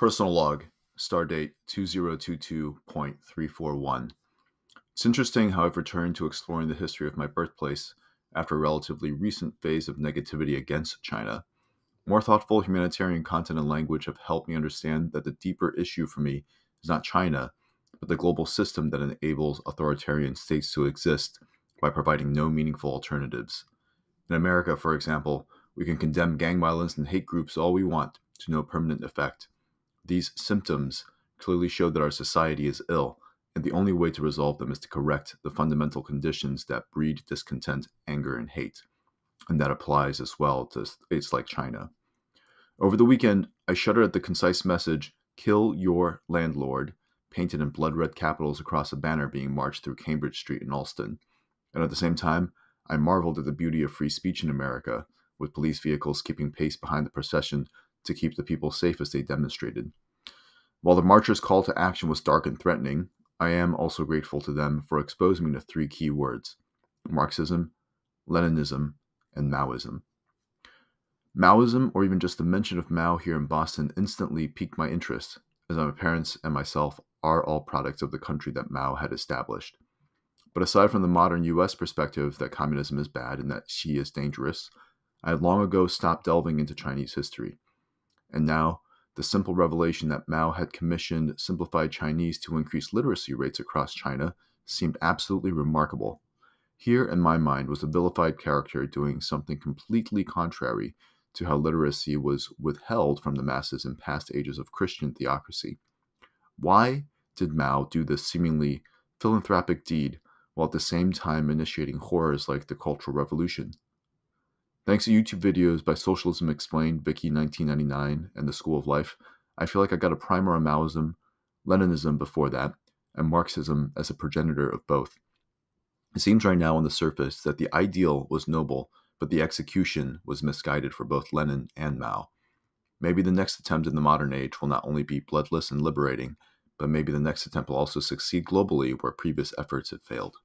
Personal log, stardate 2022.341. It's interesting how I've returned to exploring the history of my birthplace after a relatively recent phase of negativity against China. More thoughtful humanitarian content and language have helped me understand that the deeper issue for me is not China, but the global system that enables authoritarian states to exist by providing no meaningful alternatives. In America, for example, we can condemn gang violence and hate groups all we want to no permanent effect. These symptoms clearly show that our society is ill, and the only way to resolve them is to correct the fundamental conditions that breed discontent, anger, and hate. And that applies as well to states like China. Over the weekend, I shuddered at the concise message, "Kill your landlord," painted in blood red capitals across a banner being marched through Cambridge Street in Allston. And at the same time, I marveled at the beauty of free speech in America, with police vehicles keeping pace behind the procession to keep the people safe as they demonstrated. While the marchers' call to action was dark and threatening, I am also grateful to them for exposing me to three key words: Marxism, Leninism, and Maoism. Maoism, or even just the mention of Mao here in Boston, instantly piqued my interest, as my parents and myself are all products of the country that Mao had established. But aside from the modern US perspective that communism is bad and that Xi is dangerous, I had long ago stopped delving into Chinese history. And now, the simple revelation that Mao had commissioned simplified Chinese to increase literacy rates across China seemed absolutely remarkable. Here, in my mind, was a vilified character doing something completely contrary to how literacy was withheld from the masses in past ages of Christian theocracy. Why did Mao do this seemingly philanthropic deed while at the same time initiating horrors like the Cultural Revolution? Thanks to YouTube videos by Socialism Explained, Vicky1999, and The School of Life, I feel like I got a primer on Maoism, Leninism before that, and Marxism as a progenitor of both. It seems right now on the surface that the ideal was noble, but the execution was misguided for both Lenin and Mao. Maybe the next attempt in the modern age will not only be bloodless and liberating, but maybe the next attempt will also succeed globally where previous efforts have failed.